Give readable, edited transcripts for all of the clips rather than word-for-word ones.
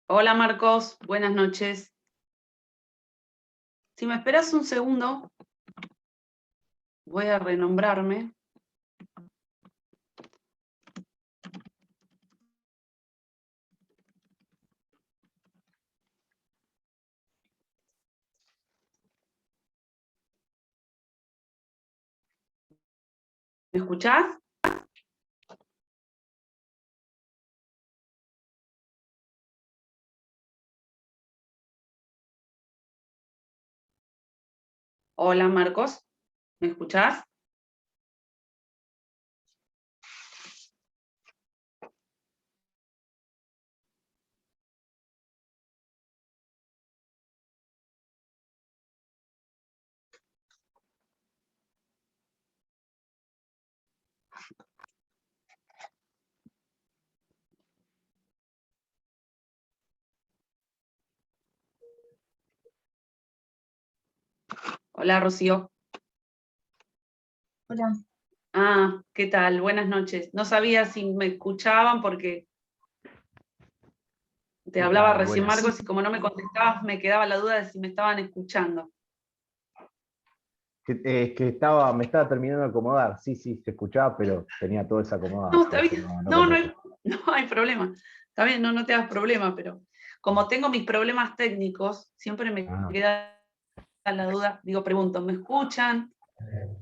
Hola Marcos, buenas noches. Si me esperas un segundo, voy a renombrarme. ¿Me escuchás? Hola Marcos, ¿me escuchás? Hola Rocío. Hola. ¿Qué tal? Buenas noches. No sabía si me escuchaban porque te hablaba recién Buenas. Marcos y como no me contestabas me quedaba la duda de si me estaban escuchando. Me estaba terminando de acomodar. Sí, se escuchaba, pero tenía todo desacomodado. No, está bien. No No contesté. hay, no hay problema. Está bien, no te hagas problema, pero como tengo mis problemas técnicos, siempre me queda la duda, pregunto, ¿me escuchan?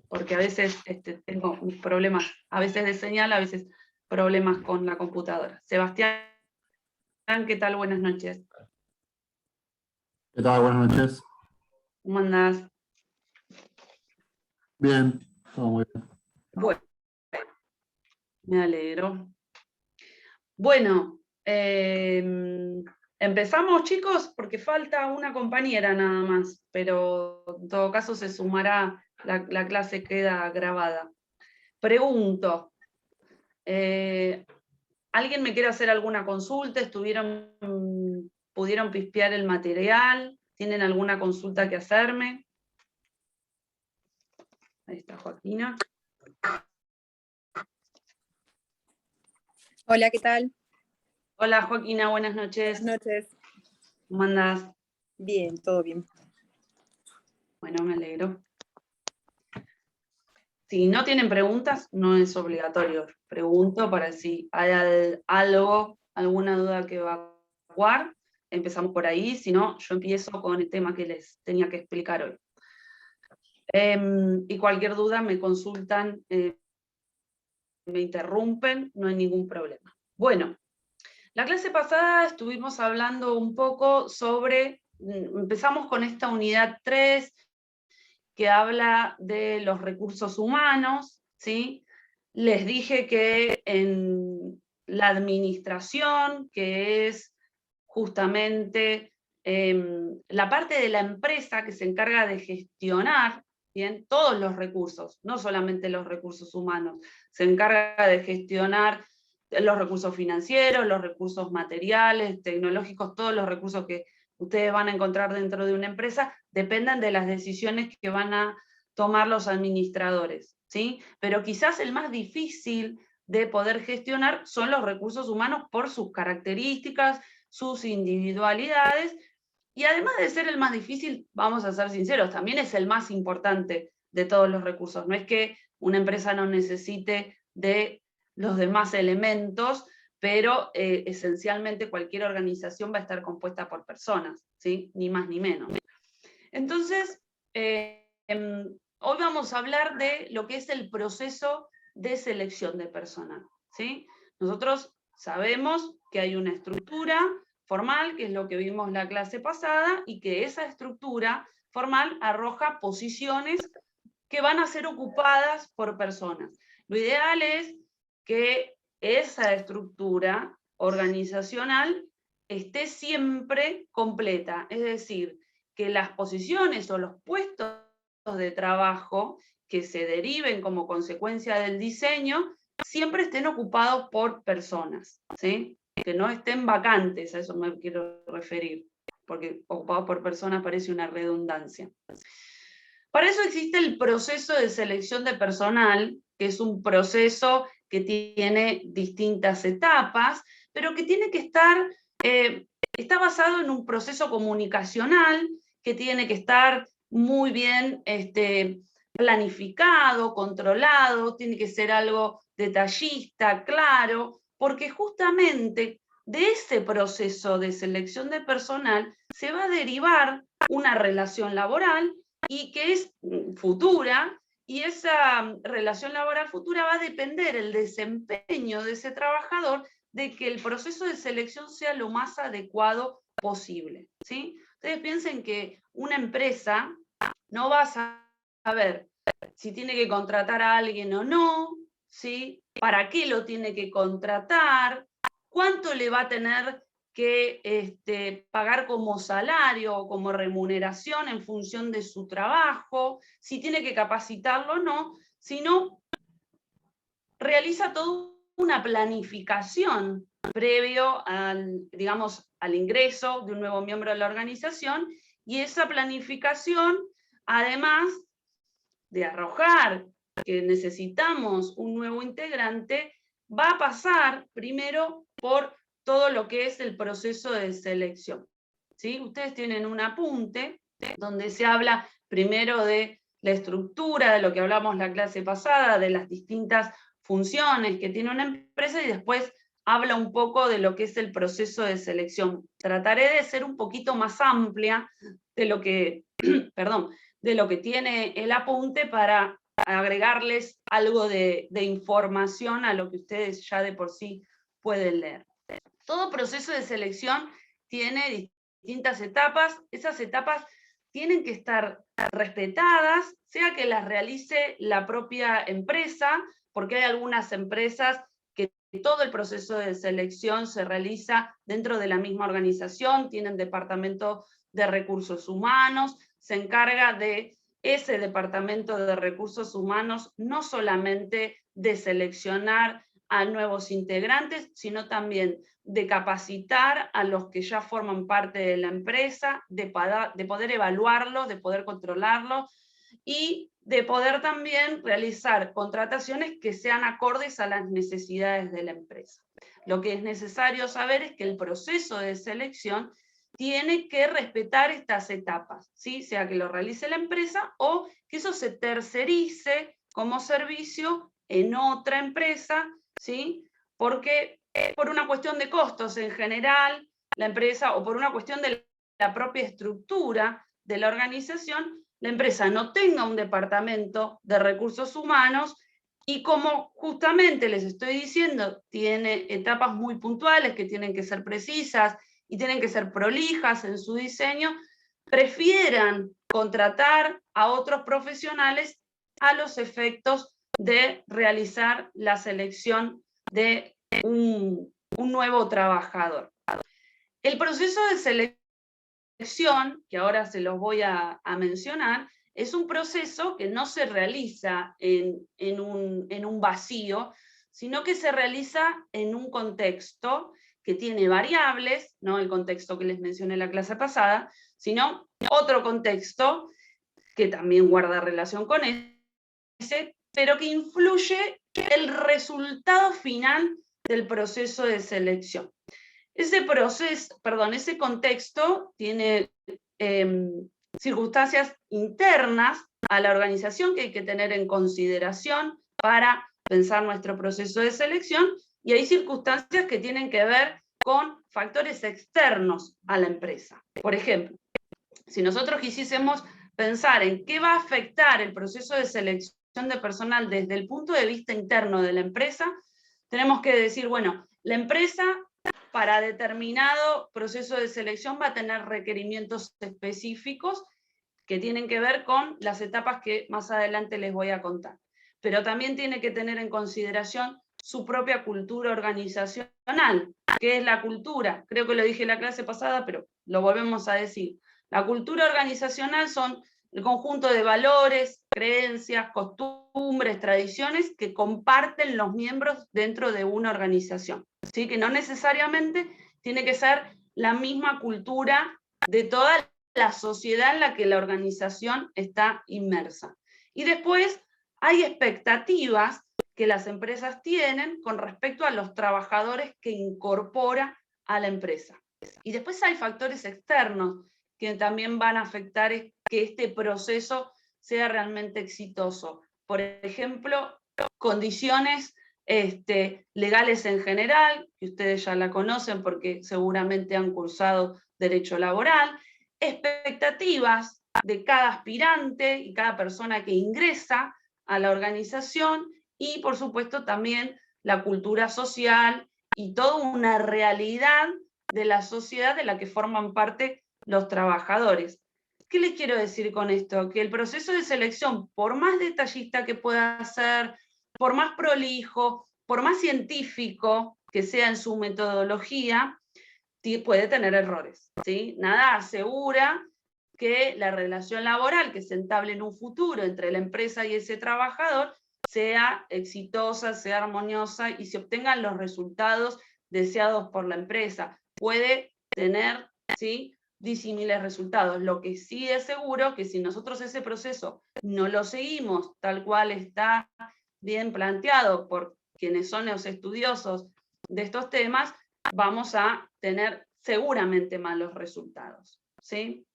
Porque a veces tengo mis problemas, a veces de señal, a veces problemas con la computadora. Sebastián, ¿qué tal? Buenas noches. ¿Qué tal? Buenas noches. ¿Cómo andás? Bien, todo muy bien. Bueno, me alegro. Bueno, empezamos, chicos, porque falta una compañera nada más, pero en todo caso se sumará, la clase queda grabada. Pregunto, ¿alguien me quiere hacer alguna consulta? ¿Pudieron pispear el material? ¿Tienen alguna consulta que hacerme? Ahí está Joaquina. Hola, ¿qué tal? Hola Joaquina, buenas noches. Buenas noches. ¿Cómo andás? Bien, todo bien. Bueno, me alegro. Si no tienen preguntas, no es obligatorio. Pregunto para si hay algo, alguna duda que evacuar. Empezamos por ahí, si no, yo empiezo con el tema que les tenía que explicar hoy. Y cualquier duda me consultan, me interrumpen, no hay ningún problema. Bueno, la clase pasada estuvimos hablando un poco sobre, empezamos con esta unidad 3, que habla de los recursos humanos, ¿sí? Les dije que en la administración, que es justamente la parte de la empresa que se encarga de gestionar, ¿bien? Todos los recursos, no solamente los recursos humanos, se encarga de gestionar los recursos financieros, los recursos materiales, tecnológicos, todos los recursos que ustedes van a encontrar dentro de una empresa, dependen de las decisiones que van a tomar los administradores, ¿sí? Pero quizás el más difícil de poder gestionar son los recursos humanos por sus características, sus individualidades, y además de ser el más difícil, vamos a ser sinceros, también es el más importante de todos los recursos. No es que una empresa no necesite de los demás elementos, pero esencialmente cualquier organización va a estar compuesta por personas, ¿sí? Ni más ni menos. Entonces, hoy vamos a hablar de lo que es el proceso de selección de personal, ¿sí? Nosotros sabemos que hay una estructura formal, que es lo que vimos la clase pasada, y que esa estructura formal arroja posiciones que van a ser ocupadas por personas. Lo ideal es que esa estructura organizacional esté siempre completa, es decir, que las posiciones o los puestos de trabajo que se deriven como consecuencia del diseño siempre estén ocupados por personas, ¿sí? Que no estén vacantes, a eso me quiero referir, porque ocupados por personas parece una redundancia. Para eso existe el proceso de selección de personal, que es un proceso que tiene distintas etapas, pero que tiene que estar está basado en un proceso comunicacional que tiene que estar muy bien planificado, controlado, tiene que ser algo detallista, claro, porque justamente de ese proceso de selección de personal se va a derivar una relación laboral y que es futura, y esa relación laboral futura va a depender el desempeño de ese trabajador de que el proceso de selección sea lo más adecuado posible, ¿sí? Ustedes piensen que una empresa no va a saber si tiene que contratar a alguien o no, ¿sí? ¿Para qué lo tiene que contratar? ¿Cuánto le va a tener que pagar como salario o como remuneración en función de su trabajo? Si tiene que capacitarlo o no, sino realiza toda una planificación previo al, digamos, al ingreso de un nuevo miembro de la organización, y esa planificación, además de arrojar que necesitamos un nuevo integrante, va a pasar primero por todo lo que es el proceso de selección, ¿sí? Ustedes tienen un apunte donde se habla primero de la estructura, de lo que hablamos la clase pasada, de las distintas funciones que tiene una empresa, y después habla un poco de lo que es el proceso de selección. Trataré de ser un poquito más amplia de lo que, perdón, de lo que tiene el apunte para agregarles algo de información a lo que ustedes ya de por sí pueden leer. Todo proceso de selección tiene distintas etapas. Esas etapas tienen que estar respetadas, sea que las realice la propia empresa, porque hay algunas empresas que todo el proceso de selección se realiza dentro de la misma organización, tienen departamento de recursos humanos, se encarga de ese departamento de recursos humanos no solamente de seleccionar a nuevos integrantes, sino también de capacitar a los que ya forman parte de la empresa, de poder evaluarlo, de poder controlarlo, y de poder también realizar contrataciones que sean acordes a las necesidades de la empresa. Lo que es necesario saber es que el proceso de selección tiene que respetar estas etapas, ¿sí? Sea que lo realice la empresa o que eso se tercerice como servicio en otra empresa, ¿sí? Porque por una cuestión de costos en general, la empresa, o por una cuestión de la propia estructura de la organización, la empresa no tenga un departamento de recursos humanos, y como justamente les estoy diciendo, tiene etapas muy puntuales que tienen que ser precisas y tienen que ser prolijas en su diseño, prefieran contratar a otros profesionales a los efectos de realizar la selección de un nuevo trabajador. El proceso de selección, que ahora se los voy a mencionar, es un proceso que no se realiza en un vacío, sino que se realiza en un contexto que tiene variables, no el contexto que les mencioné en la clase pasada, sino otro contexto que también guarda relación con ese, pero que influye el resultado final del proceso de selección. Ese contexto tiene circunstancias internas a la organización que hay que tener en consideración para pensar nuestro proceso de selección, y hay circunstancias que tienen que ver con factores externos a la empresa. Por ejemplo, si nosotros quisiésemos pensar en qué va a afectar el proceso de selección de personal desde el punto de vista interno de la empresa, tenemos que decir, bueno, la empresa para determinado proceso de selección va a tener requerimientos específicos que tienen que ver con las etapas que más adelante les voy a contar. Pero también tiene que tener en consideración su propia cultura organizacional. ¿Qué es la cultura? Creo que lo dije en la clase pasada, pero lo volvemos a decir. La cultura organizacional son el conjunto de valores, creencias, costumbres, tradiciones que comparten los miembros dentro de una organización. ¿Sí? Que no necesariamente tiene que ser la misma cultura de toda la sociedad en la que la organización está inmersa. Y después hay expectativas que las empresas tienen con respecto a los trabajadores que incorpora a la empresa. Y después hay factores externos que también van a afectar que este proceso sea realmente exitoso. Por ejemplo, condiciones legales en general, que ustedes ya la conocen porque seguramente han cursado Derecho Laboral, expectativas de cada aspirante y cada persona que ingresa a la organización, y por supuesto también la cultura social y toda una realidad de la sociedad de la que forman parte los trabajadores. ¿Qué les quiero decir con esto? Que el proceso de selección, por más detallista que pueda ser, por más prolijo, por más científico que sea en su metodología, puede tener errores, ¿sí? Nada asegura que la relación laboral que se entable en un futuro entre la empresa y ese trabajador sea exitosa, sea armoniosa y se obtengan los resultados deseados por la empresa. Puede tener, ¿sí?, disímiles resultados. Lo que sí es seguro que si nosotros ese proceso no lo seguimos tal cual está bien planteado por quienes son los estudiosos de estos temas, vamos a tener seguramente malos resultados, ¿sí?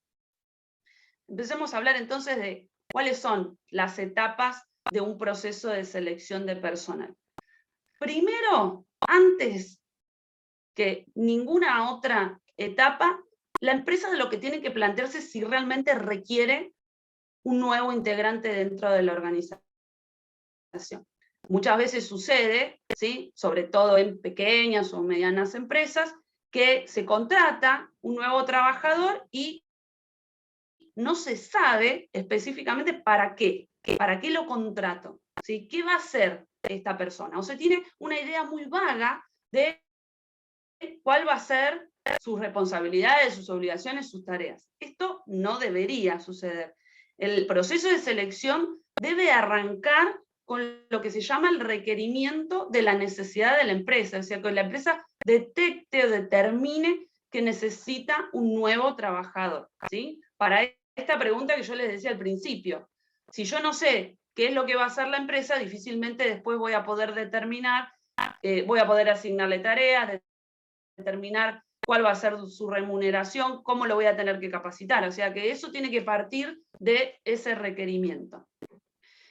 Empecemos a hablar entonces de cuáles son las etapas de un proceso de selección de personal. Primero, antes que ninguna otra etapa, la empresa lo que tiene que plantearse es si realmente requiere un nuevo integrante dentro de la organización. Muchas veces sucede, ¿sí?, sobre todo en pequeñas o medianas empresas, que se contrata un nuevo trabajador y no se sabe específicamente para qué lo contrato, ¿sí? ¿Qué va a hacer esta persona? O se tiene una idea muy vaga de cuál va a ser sus responsabilidades, sus obligaciones, sus tareas. Esto no debería suceder. El proceso de selección debe arrancar con lo que se llama el requerimiento de la necesidad de la empresa, o sea, que la empresa detecte o determine que necesita un nuevo trabajador, ¿sí? Para esta pregunta que yo les decía al principio, si yo no sé qué es lo que va a hacer la empresa, difícilmente después voy a poder determinar, voy a poder asignarle tareas, determinar cuál va a ser su remuneración, cómo lo voy a tener que capacitar. O sea que eso tiene que partir de ese requerimiento.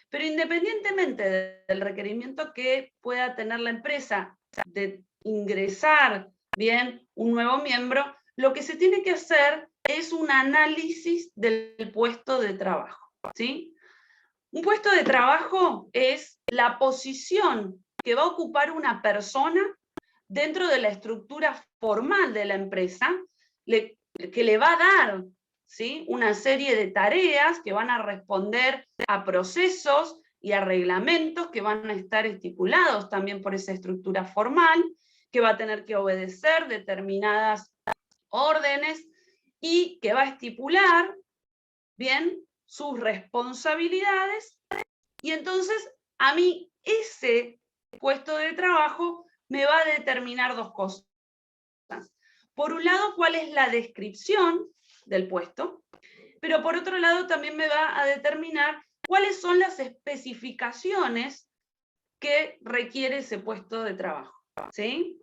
Pero independientemente del requerimiento que pueda tener la empresa de ingresar bien un nuevo miembro, lo que se tiene que hacer es un análisis del puesto de trabajo, ¿sí? Un puesto de trabajo es la posición que va a ocupar una persona dentro de la estructura formal de la empresa, que le va a dar, ¿sí?, una serie de tareas que van a responder a procesos y a reglamentos que van a estar estipulados también por esa estructura formal, que va a tener que obedecer determinadas órdenes y que va a estipular, bien, sus responsabilidades, y entonces a mí ese puesto de trabajo me va a determinar dos cosas. Por un lado, cuál es la descripción del puesto, pero por otro lado también me va a determinar cuáles son las especificaciones que requiere ese puesto de trabajo, ¿sí?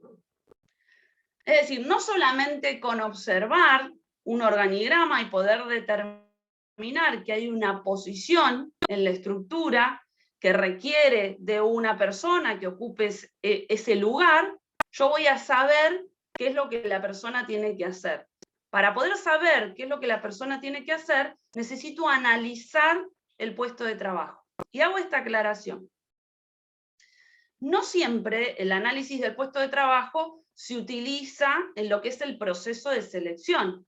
Es decir, no solamente con observar un organigrama y poder determinar que hay una posición en la estructura que requiere de una persona que ocupe ese lugar, yo voy a saber qué es lo que la persona tiene que hacer. Para poder saber qué es lo que la persona tiene que hacer, necesito analizar el puesto de trabajo. Y hago esta aclaración. No siempre el análisis del puesto de trabajo se utiliza en lo que es el proceso de selección,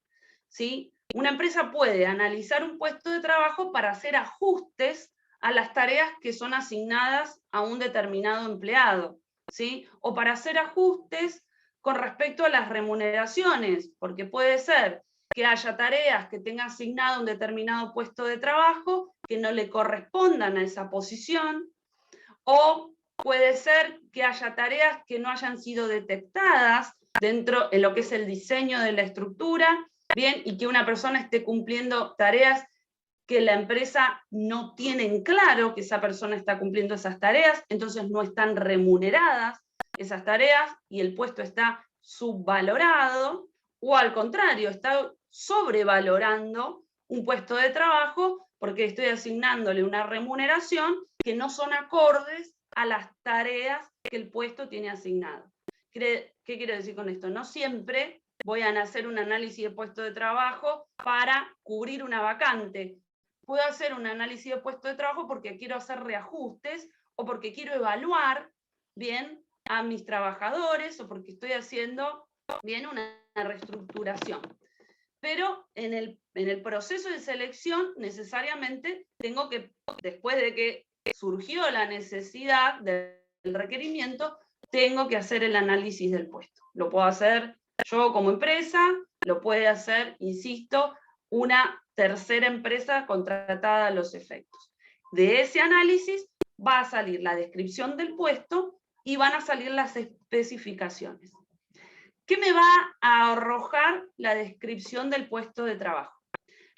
¿sí? Una empresa puede analizar un puesto de trabajo para hacer ajustes a las tareas que son asignadas a un determinado empleado, ¿sí? O para hacer ajustes con respecto a las remuneraciones, porque puede ser que haya tareas que tenga asignado un determinado puesto de trabajo que no le correspondan a esa posición, o puede ser que haya tareas que no hayan sido detectadas dentro de lo que es el diseño de la estructura, bien, y que una persona esté cumpliendo tareas que la empresa no tiene en claro que esa persona está cumpliendo esas tareas, entonces no están remuneradas esas tareas y el puesto está subvalorado, o al contrario, está sobrevalorando un puesto de trabajo porque estoy asignándole una remuneración que no son acordes a las tareas que el puesto tiene asignado. ¿Qué quiero decir con esto? No siempre voy a hacer un análisis de puesto de trabajo para cubrir una vacante. Puedo hacer un análisis de puesto de trabajo porque quiero hacer reajustes o porque quiero evaluar bien a mis trabajadores o porque estoy haciendo bien una reestructuración. Pero en el proceso de selección necesariamente tengo que, después de que surgió la necesidad del requerimiento, tengo que hacer el análisis del puesto. Lo puedo hacer yo como empresa, lo puede hacer, insisto, una tercera empresa contratada a los efectos. De ese análisis va a salir la descripción del puesto y van a salir las especificaciones. ¿Qué me va a arrojar la descripción del puesto de trabajo?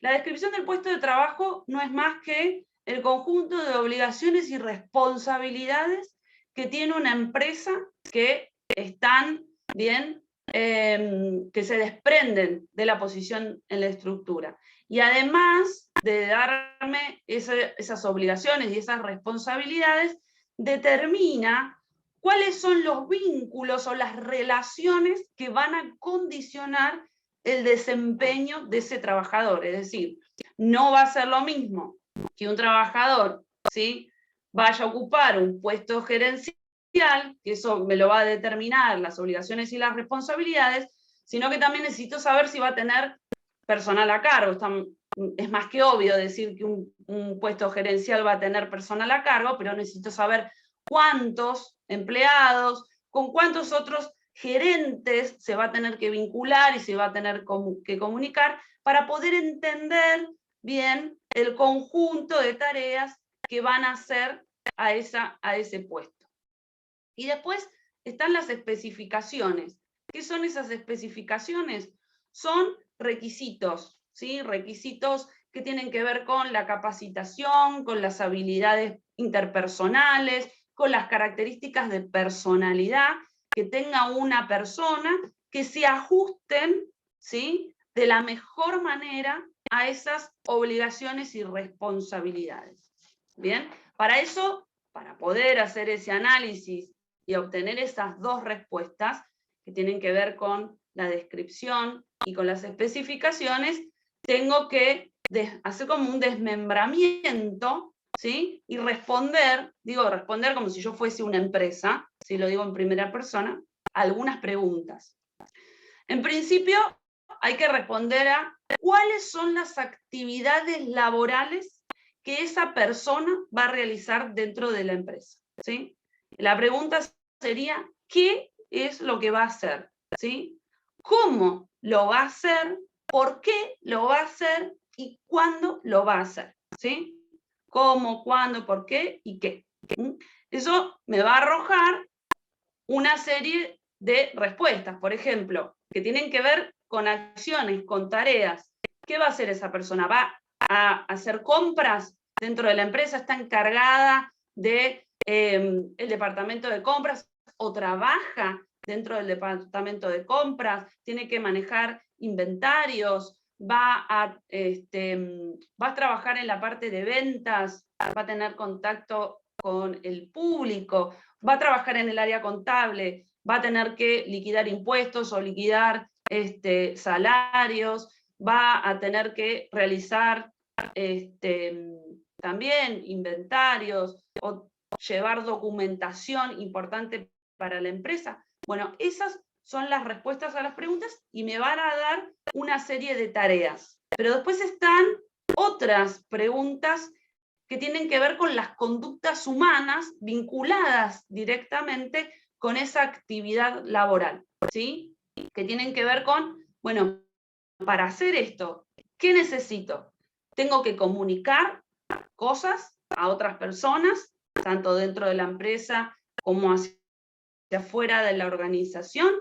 La descripción del puesto de trabajo no es más que el conjunto de obligaciones y responsabilidades que tiene una empresa que están bien, que se desprenden de la posición en la estructura. Y además de darme esas obligaciones y esas responsabilidades, determina cuáles son los vínculos o las relaciones que van a condicionar el desempeño de ese trabajador. Es decir, no va a ser lo mismo que un trabajador, ¿sí?, vaya a ocupar un puesto gerencial, que eso me lo va a determinar las obligaciones y las responsabilidades, sino que también necesito saber si va a tener personal a cargo. Es más que obvio decir que un puesto gerencial va a tener personal a cargo, pero necesito saber cuántos empleados, con cuántos otros gerentes se va a tener que vincular y se va a tener que comunicar para poder entender bien el conjunto de tareas que van a hacer a ese puesto. Y después están las especificaciones. ¿Qué son esas especificaciones? Son requisitos, ¿sí? Requisitos que tienen que ver con la capacitación, con las habilidades interpersonales, con las características de personalidad que tenga una persona, que se ajusten, ¿sí?, de la mejor manera a esas obligaciones y responsabilidades. Bien, para eso, para poder hacer ese análisis y obtener esas dos respuestas, que tienen que ver con la descripción y con las especificaciones, tengo que hacer como un desmembramiento, ¿sí?, y responder como si yo fuese una empresa, si lo digo en primera persona, algunas preguntas. En principio, hay que responder a cuáles son las actividades laborales que esa persona va a realizar dentro de la empresa, ¿sí? La pregunta sería, ¿qué es lo que va a hacer? ¿Sí? ¿Cómo lo va a hacer? ¿Por qué lo va a hacer? ¿Y cuándo lo va a hacer? ¿Sí? ¿Cómo, cuándo, por qué y qué? Eso me va a arrojar una serie de respuestas, por ejemplo, que tienen que ver con acciones, con tareas. ¿Qué va a hacer esa persona? ¿Va a hacer compras dentro de la empresa? ¿Está encargada de el departamento de compras o trabaja dentro del departamento de compras? ¿Tiene que manejar inventarios? ¿Va a trabajar en la parte de ventas? ¿Va a tener contacto con el público? ¿Va a trabajar en el área contable? ¿Va a tener que liquidar impuestos o liquidar salarios? ¿Va a tener que realizar también inventarios o llevar documentación importante para la empresa? Bueno, esas son las respuestas a las preguntas y me van a dar una serie de tareas. Pero después están otras preguntas que tienen que ver con las conductas humanas vinculadas directamente con esa actividad laboral, ¿sí? Que tienen que ver con, bueno, para hacer esto, ¿qué necesito? Tengo que comunicar cosas a otras personas, tanto dentro de la empresa como hacia afuera de la organización.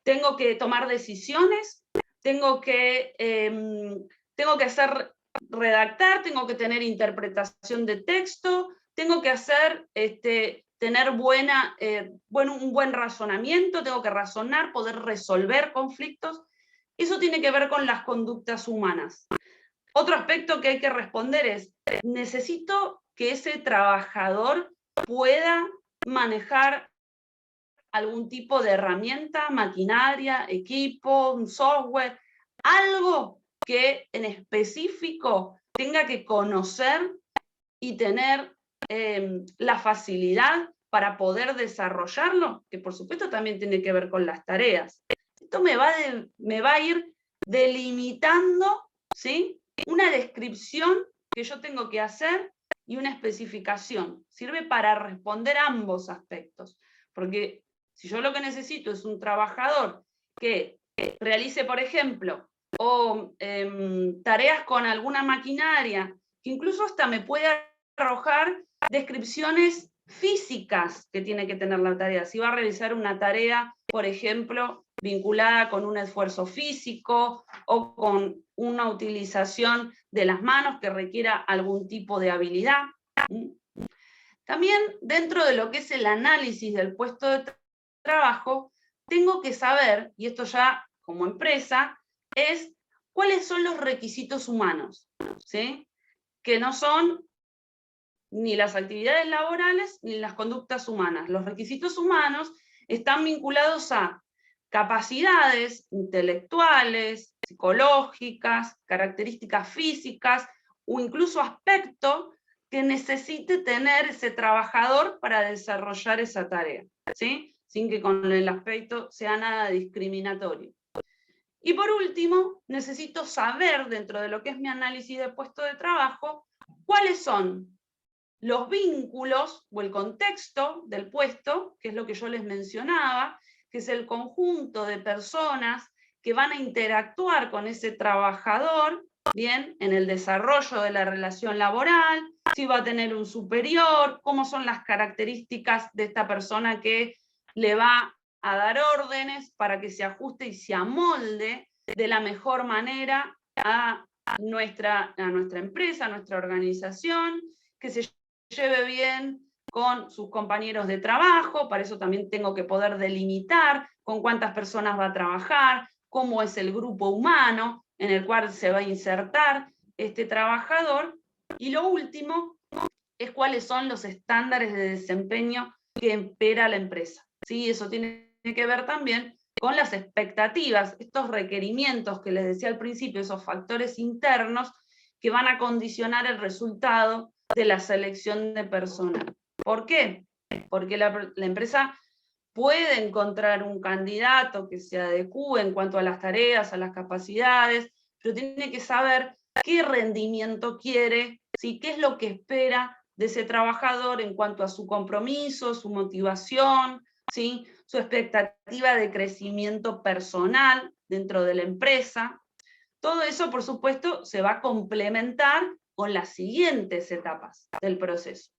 Tengo que tomar decisiones, tengo que redactar, tengo que tener interpretación de texto, tengo que tener un buen razonamiento, tengo que razonar, poder resolver conflictos. Eso tiene que ver con las conductas humanas. Otro aspecto que hay que responder es, necesito que ese trabajador pueda manejar algún tipo de herramienta, maquinaria, equipo, un software, algo que en específico tenga que conocer y tener la facilidad para poder desarrollarlo, que por supuesto también tiene que ver con las tareas. Esto me va a ir delimitando, ¿sí?, una descripción que yo tengo que hacer y una especificación. Sirve para responder ambos aspectos, porque si yo lo que necesito es un trabajador que realice, por ejemplo, tareas con alguna maquinaria, que incluso hasta me puede arrojar descripciones físicas que tiene que tener la tarea. Si va a realizar una tarea, por ejemplo, vinculada con un esfuerzo físico o con una utilización de las manos que requiera algún tipo de habilidad. También dentro de lo que es el análisis del puesto de trabajo, tengo que saber, y esto ya como empresa, es cuáles son los requisitos humanos, ¿sí?, que no son ni las actividades laborales ni las conductas humanas. Los requisitos humanos están vinculados a capacidades intelectuales, psicológicas, características físicas o incluso aspecto que necesite tener ese trabajador para desarrollar esa tarea, ¿sí?, sin que con el aspecto sea nada discriminatorio. Y por último, necesito saber, dentro de lo que es mi análisis de puesto de trabajo, cuáles son los vínculos o el contexto del puesto, que es lo que yo les mencionaba, que es el conjunto de personas que van a interactuar con ese trabajador, bien, en el desarrollo de la relación laboral, si va a tener un superior, cómo son las características de esta persona que le va a dar órdenes para que se ajuste y se amolde de la mejor manera a nuestra empresa, a nuestra organización, que se lleve bien con sus compañeros de trabajo. Para eso también tengo que poder delimitar con cuántas personas va a trabajar, cómo es el grupo humano en el cual se va a insertar este trabajador. Y lo último es cuáles son los estándares de desempeño que espera la empresa. ¿Sí? Eso tiene que ver también con las expectativas, estos requerimientos que les decía al principio, esos factores internos que van a condicionar el resultado de la selección de personal. ¿Por qué? Porque la empresa puede encontrar un candidato que se adecue en cuanto a las tareas, a las capacidades, pero tiene que saber qué rendimiento quiere, ¿sí?, qué es lo que espera de ese trabajador en cuanto a su compromiso, su motivación, ¿sí?, su expectativa de crecimiento personal dentro de la empresa. Todo eso, por supuesto, se va a complementar con las siguientes etapas del proceso.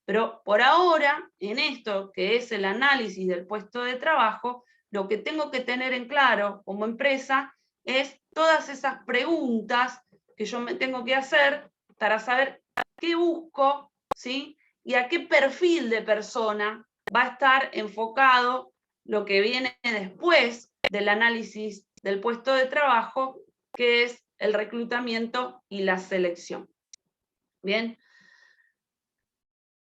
Pero por ahora, en esto que es el análisis del puesto de trabajo, lo que tengo que tener en claro como empresa es todas esas preguntas que yo me tengo que hacer para saber qué busco, ¿sí?, y a qué perfil de persona va a estar enfocado lo que viene después del análisis del puesto de trabajo, que es el reclutamiento y la selección. Bien.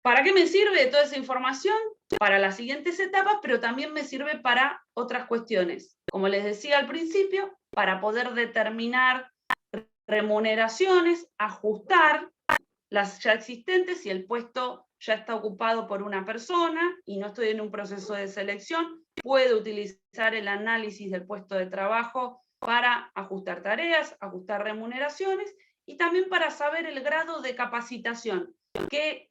¿Para qué me sirve toda esa información? Para las siguientes etapas, pero también me sirve para otras cuestiones. Como les decía al principio, para poder determinar remuneraciones, ajustar las ya existentes si el puesto ya está ocupado por una persona y no estoy en un proceso de selección, puedo utilizar el análisis del puesto de trabajo para ajustar tareas, ajustar remuneraciones y también para saber el grado de capacitación que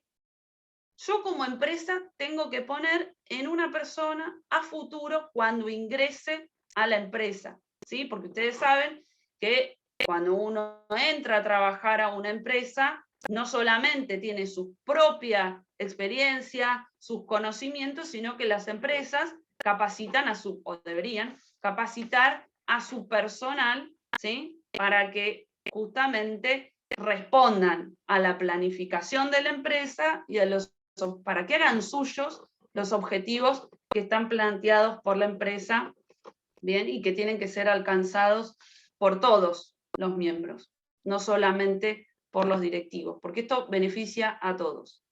yo como empresa tengo que poner en una persona a futuro cuando ingrese a la empresa, ¿sí? Porque ustedes saben que cuando uno entra a trabajar a una empresa, no solamente tiene su propia experiencia, sus conocimientos, sino que las empresas capacitan o deberían capacitar a su personal, ¿sí?, para que justamente respondan a la planificación de la empresa y para que hagan suyos los objetivos que están planteados por la empresa, bien, y que tienen que ser alcanzados por todos los miembros, no solamente por los directivos, porque esto beneficia a todos.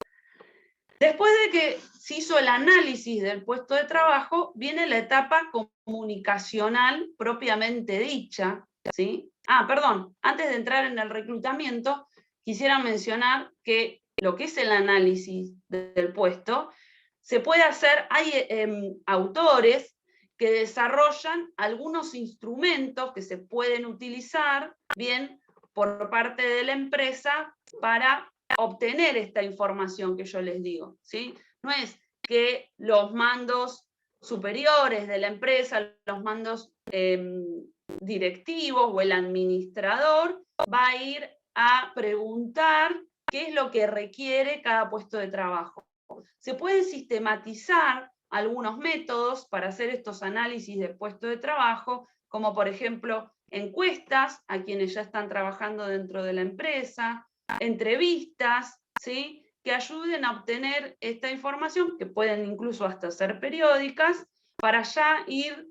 Después de que se hizo el análisis del puesto de trabajo, viene la etapa comunicacional propiamente dicha, ¿sí? Perdón, antes de entrar en el reclutamiento, quisiera mencionar que lo que es el análisis del puesto, se puede hacer, hay autores que desarrollan algunos instrumentos que se pueden utilizar, bien, por parte de la empresa para obtener esta información que yo les digo, ¿sí? No es que los mandos superiores de la empresa, los mandos directivos o el administrador va a ir a preguntar qué es lo que requiere cada puesto de trabajo. Se pueden sistematizar algunos métodos para hacer estos análisis de puesto de trabajo, como por ejemplo encuestas a quienes ya están trabajando dentro de la empresa, entrevistas, ¿sí?, que ayuden a obtener esta información, que pueden incluso hasta ser periódicas, para ya ir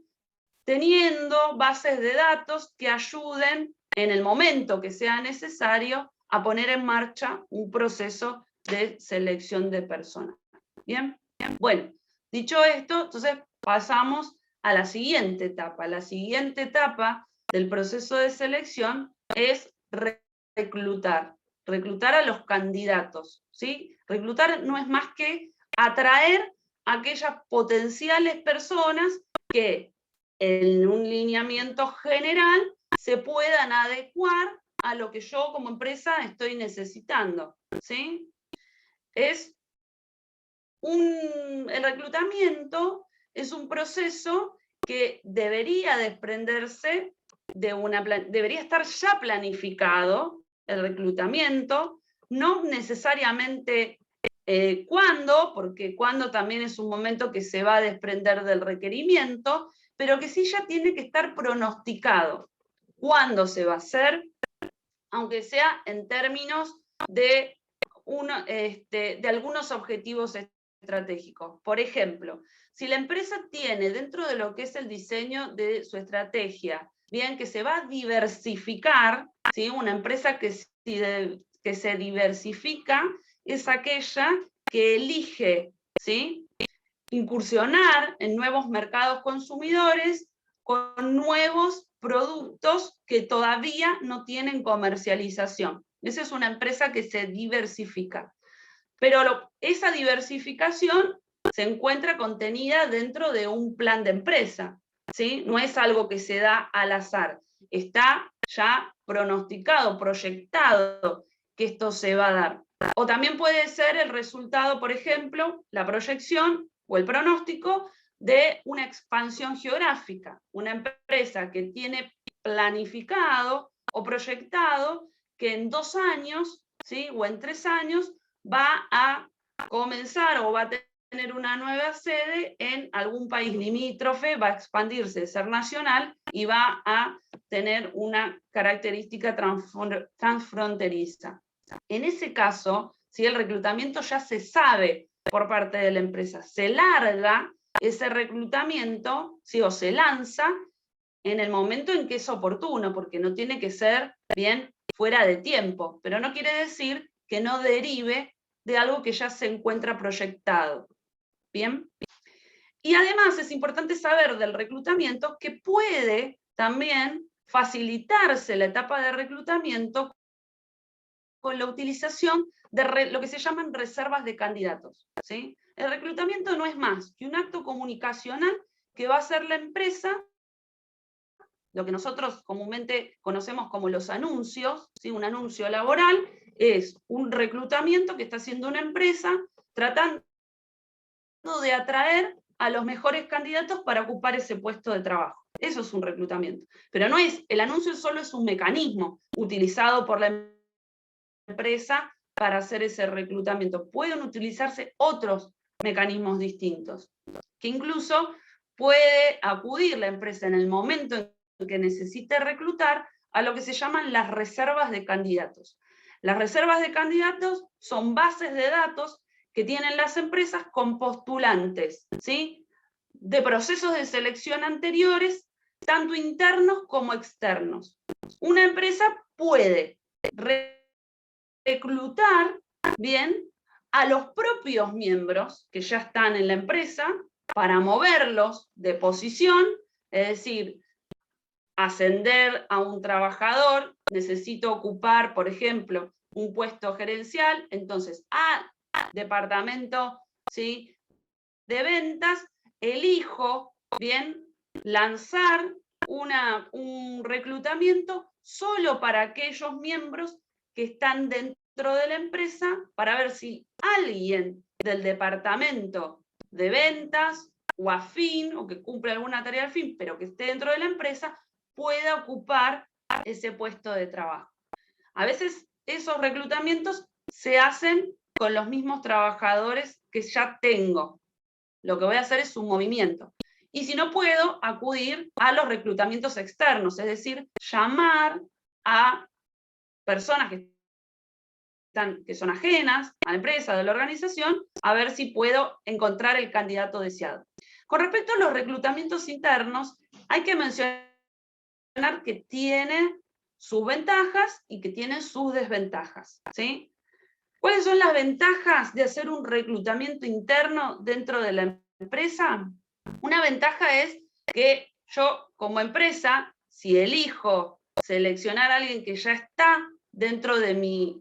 teniendo bases de datos que ayuden en el momento que sea necesario a poner en marcha un proceso de selección de personas. ¿Bien? Bueno, dicho esto, entonces pasamos a la siguiente etapa. La siguiente etapa del proceso de selección es reclutar a los candidatos, ¿sí? Reclutar no es más que atraer a aquellas potenciales personas que en un lineamiento general se puedan adecuar a lo que yo como empresa estoy necesitando, ¿sí? El reclutamiento es un proceso que debería desprenderse debería estar ya planificado el reclutamiento, no necesariamente cuándo, porque cuándo también es un momento que se va a desprender del requerimiento, pero que sí ya tiene que estar pronosticado cuándo se va a hacer, aunque sea en términos de algunos objetivos estratégicos. Por ejemplo, si la empresa tiene dentro de lo que es el diseño de su estrategia, bien, que se va a diversificar, ¿sí? Una empresa que se diversifica es aquella que elige, ¿sí?, incursionar en nuevos mercados consumidores con nuevos productos que todavía no tienen comercialización. Esa es una empresa que se diversifica. Pero esa diversificación se encuentra contenida dentro de un plan de empresa, ¿sí? No es algo que se da al azar. Está ya pronosticado, proyectado que esto se va a dar. O también puede ser el resultado, por ejemplo, la proyección o el pronóstico de una expansión geográfica. Una empresa que tiene planificado o proyectado que en 2 años, ¿sí?, o en 3 años, va a comenzar o va a tener una nueva sede en algún país limítrofe, va a expandirse de ser nacional y va a tener una característica transfronteriza. En ese caso, si el reclutamiento ya se sabe por parte de la empresa, se larga ese reclutamiento, ¿sí?, o se lanza en el momento en que es oportuno, porque no tiene que ser bien fuera de tiempo, pero no quiere decir que no derive de algo que ya se encuentra proyectado. ¿Bien? Y además es importante saber del reclutamiento que puede también facilitarse la etapa de reclutamiento con la utilización de lo que se llaman reservas de candidatos, ¿sí? El reclutamiento no es más que un acto comunicacional que va a hacer la empresa, lo que nosotros comúnmente conocemos como los anuncios, ¿sí? Un anuncio laboral es un reclutamiento que está haciendo una empresa tratando de atraer a los mejores candidatos para ocupar ese puesto de trabajo. Eso es un reclutamiento. Pero no es, el anuncio solo es un mecanismo utilizado por la empresa para hacer ese reclutamiento. Pueden utilizarse otros mecanismos distintos, que incluso puede acudir la empresa en el momento en que necesite reclutar a lo que se llaman las reservas de candidatos. Las reservas de candidatos son bases de datos que tienen las empresas con postulantes, ¿sí?, de procesos de selección anteriores, tanto internos como externos. una empresa puede reclutar, bien, a los propios miembros que ya están en la empresa para moverlos de posición, es decir, ascender a un trabajador, necesito ocupar, por ejemplo, un puesto gerencial, entonces al departamento, ¿sí?, de ventas, elijo, bien, lanzar un reclutamiento solo para aquellos miembros que están dentro de la empresa, para ver si alguien del departamento de ventas o afín, o que cumple alguna tarea afín, pero que esté dentro de la empresa, pueda ocupar ese puesto de trabajo. A veces esos reclutamientos se hacen con los mismos trabajadores que ya tengo. Lo que voy a hacer es un movimiento. Y si no puedo, acudir a los reclutamientos externos, es decir, llamar a personas que son ajenas a la empresa, de la organización, a ver si puedo encontrar el candidato deseado. Con respecto a los reclutamientos internos, hay que mencionar que tiene sus ventajas y que tiene sus desventajas, ¿sí? ¿Cuáles son las ventajas de hacer un reclutamiento interno dentro de la empresa? Una ventaja es que yo, como empresa, si elijo seleccionar a alguien que ya está dentro de mi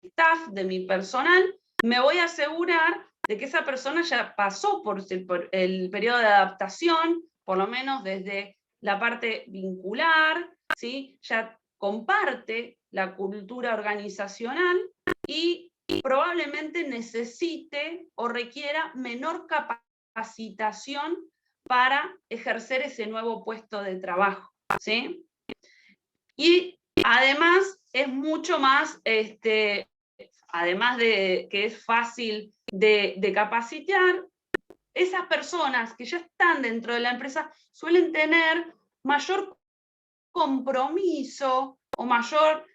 staff, de mi personal, me voy a asegurar de que esa persona ya pasó por el periodo de adaptación, por lo menos desde la parte vincular, ¿sí? Ya comparte la cultura organizacional y probablemente necesite o requiera menor capacitación para ejercer ese nuevo puesto de trabajo, ¿sí? Y además es mucho más, además de que es fácil de capacitar, esas personas que ya están dentro de la empresa suelen tener mayor compromiso o mayor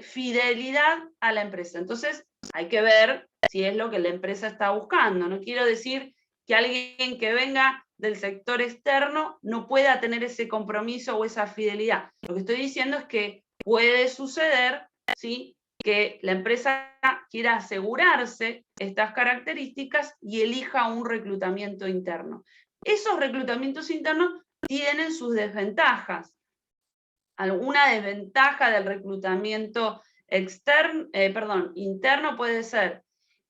fidelidad a la empresa. Entonces hay que ver si es lo que la empresa está buscando. No quiero decir que alguien que venga del sector externo no pueda tener ese compromiso o esa fidelidad. Lo que estoy diciendo es que puede suceder, ¿sí?, que la empresa quiera asegurarse estas características y elija un reclutamiento interno. Esos reclutamientos internos tienen sus desventajas. Alguna desventaja del reclutamiento interno puede ser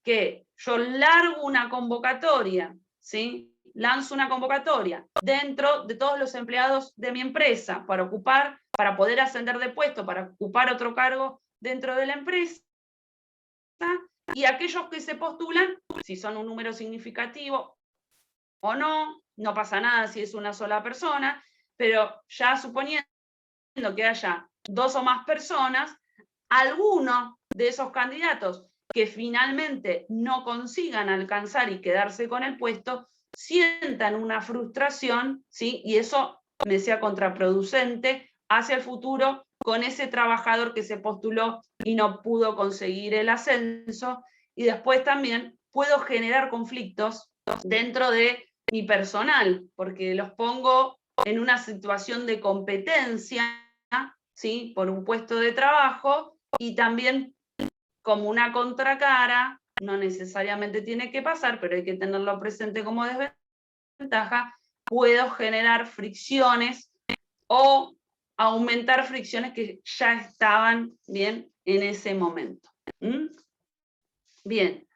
que yo largo una convocatoria, ¿sí? Lanzo una convocatoria dentro de todos los empleados de mi empresa para poder ascender de puesto, para ocupar otro cargo dentro de la empresa, y aquellos que se postulan, si son un número significativo o no, no pasa nada si es una sola persona, pero ya suponiendo que haya 2 o más personas, alguno de esos candidatos que finalmente no consigan alcanzar y quedarse con el puesto, sientan una frustración, ¿sí?, y eso me sea contraproducente hacia el futuro con ese trabajador que se postuló y no pudo conseguir el ascenso, y después también puedo generar conflictos dentro de mi personal, porque los pongo en una situación de competencia, ¿sí?, por un puesto de trabajo, y también como una contracara, no necesariamente tiene que pasar, pero hay que tenerlo presente como desventaja, puedo generar fricciones o aumentar fricciones que ya estaban bien en ese momento. ¿Mm? Bien.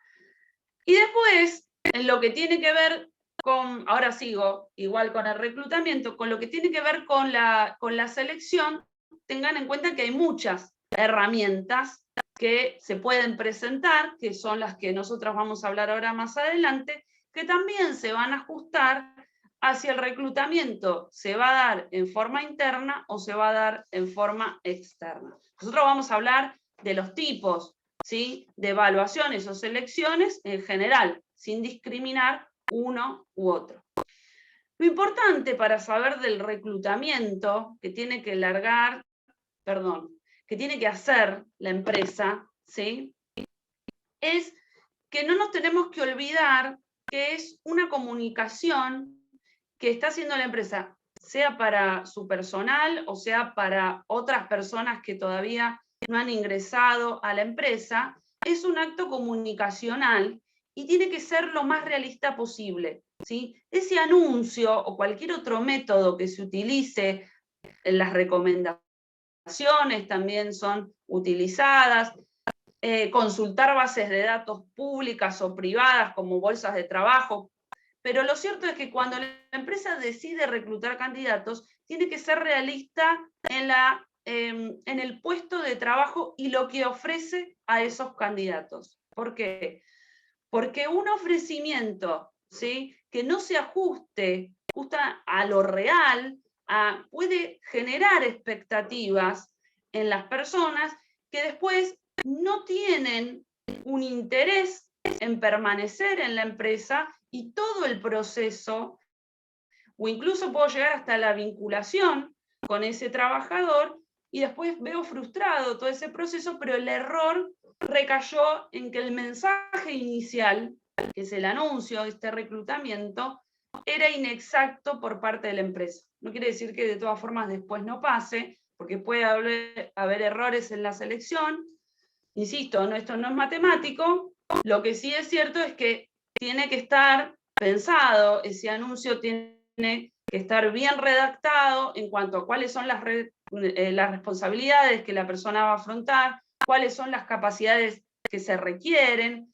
Y después, en lo que tiene que ver con, ahora sigo igual con el reclutamiento, con lo que tiene que ver con la selección, tengan en cuenta que hay muchas herramientas que se pueden presentar, que son las que nosotros vamos a hablar ahora más adelante, que también se van a ajustar hacia el reclutamiento. ¿Se va a dar en forma interna o se va a dar en forma externa? Nosotros vamos a hablar de los tipos, ¿sí?, de evaluaciones o selecciones en general, sin discriminar uno u otro. Lo importante para saber del reclutamiento que tiene que que tiene que hacer la empresa, ¿sí?, es que no nos tenemos que olvidar que es una comunicación que está haciendo la empresa sea para su personal o sea para otras personas que todavía no han ingresado a la empresa, es un acto comunicacional y tiene que ser lo más realista posible, ¿sí? Ese anuncio o cualquier otro método que se utilice, en las recomendaciones también son utilizadas, consultar bases de datos públicas o privadas como bolsas de trabajo, pero lo cierto es que cuando la empresa decide reclutar candidatos, tiene que ser realista en el puesto de trabajo y lo que ofrece a esos candidatos. ¿Por qué? Porque un ofrecimiento, ¿sí?, que no se ajuste justo a lo real, puede generar expectativas en las personas que después no tienen un interés en permanecer en la empresa y todo el proceso, o incluso puedo llegar hasta la vinculación con ese trabajador y después veo frustrado todo ese proceso, pero el error recayó en que el mensaje inicial, que es el anuncio, este reclutamiento, era inexacto por parte de la empresa. No quiere decir que de todas formas después no pase, porque puede haber errores en la selección. Insisto, esto no es matemático, lo que sí es cierto es que tiene que estar pensado, ese anuncio tiene que estar bien redactado en cuanto a cuáles son las responsabilidades que la persona va a afrontar, cuáles son las capacidades que se requieren,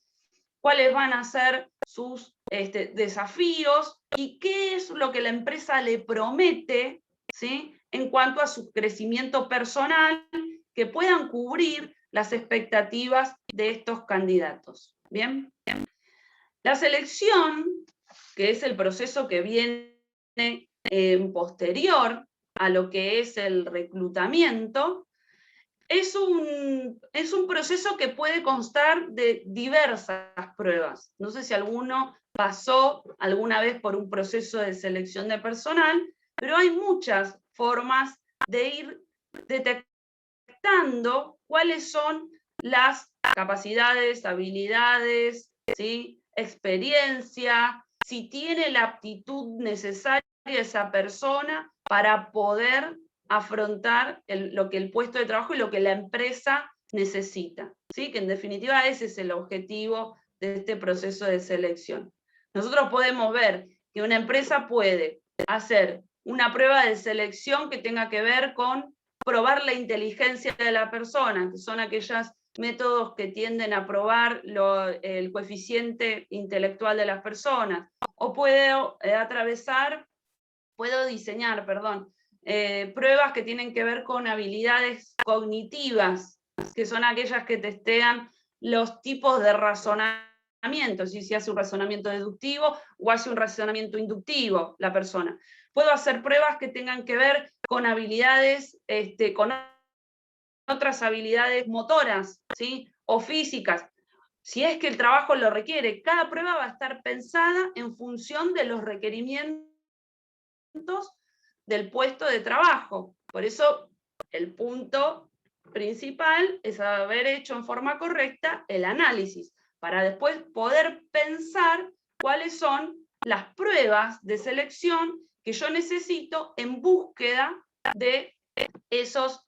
cuáles van a ser sus desafíos y qué es lo que la empresa le promete, ¿sí?, en cuanto a su crecimiento personal, que puedan cubrir las expectativas de estos candidatos. ¿Bien? La selección, que es el proceso que viene posterior a lo que es el reclutamiento, es un proceso que puede constar de diversas pruebas. No sé si alguno pasó alguna vez por un proceso de selección de personal, pero hay muchas formas de ir detectando cuáles son las capacidades, habilidades, ¿sí?, experiencia, si tiene la aptitud necesaria esa persona para poder afrontar lo que el puesto de trabajo y lo que la empresa necesita, ¿sí?, que en definitiva ese es el objetivo de este proceso de selección. Nosotros podemos ver que una empresa puede hacer una prueba de selección que tenga que ver con probar la inteligencia de la persona, que son aquellos métodos que tienden a probar el coeficiente intelectual de las personas, o puedo diseñar, pruebas que tienen que ver con habilidades cognitivas, que son aquellas que testean los tipos de razonamiento, si hace un razonamiento deductivo o hace un razonamiento inductivo la persona. Puedo hacer pruebas que tengan que ver con habilidades, con otras habilidades motoras, ¿sí?, o físicas, si es que el trabajo lo requiere. Cada prueba va a estar pensada en función de los requerimientos del puesto de trabajo. Por eso el punto principal es haber hecho en forma correcta el análisis, para después poder pensar cuáles son las pruebas de selección que yo necesito en búsqueda de esos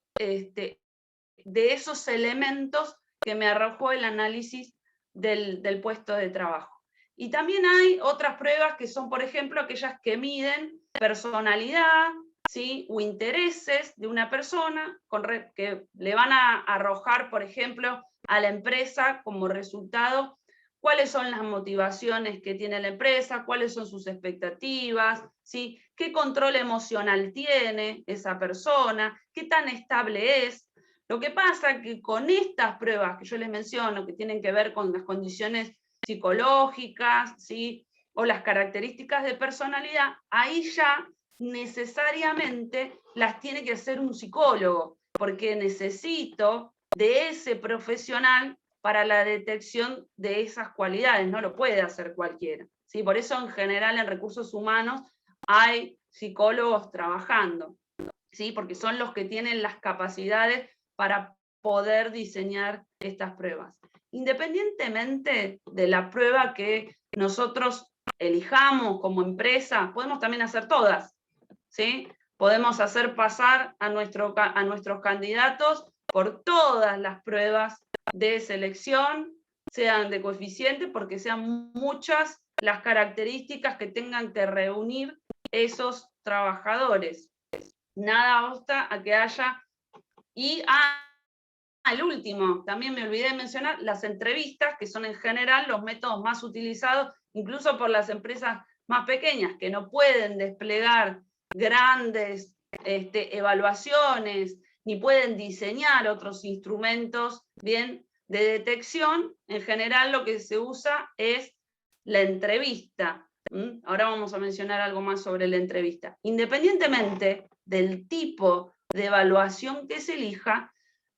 elementos que me arrojó el análisis del puesto de trabajo. Y también hay otras pruebas que son, por ejemplo, aquellas que miden personalidad, ¿sí?, o intereses de una persona, que le van a arrojar, por ejemplo, a la empresa como resultado cuáles son las motivaciones que tiene la empresa, cuáles son sus expectativas, ¿sí?, qué control emocional tiene esa persona, qué tan estable es. Lo que pasa es que con estas pruebas que yo les menciono, que tienen que ver con las condiciones psicológicas, ¿sí?, o las características de personalidad, ahí ya necesariamente las tiene que hacer un psicólogo, porque necesito de ese profesional para la detección de esas cualidades, no lo puede hacer cualquiera, ¿sí? Por eso en general en recursos humanos hay psicólogos trabajando, ¿sí?, porque son los que tienen las capacidades para poder diseñar estas pruebas. Independientemente de la prueba que nosotros elijamos como empresa, podemos también hacer todas, ¿sí? Podemos hacer pasar a nuestros candidatos por todas las pruebas de selección, sean de coeficiente, porque sean muchas las características que tengan que reunir esos trabajadores. Nada obsta a que haya... Y al último, también me olvidé de mencionar las entrevistas, que son en general los métodos más utilizados, incluso por las empresas más pequeñas, que no pueden desplegar grandes evaluaciones, ni pueden diseñar otros instrumentos bien de detección. En general lo que se usa es la entrevista. Ahora vamos a mencionar algo más sobre la entrevista. Independientemente del tipo de evaluación que se elija,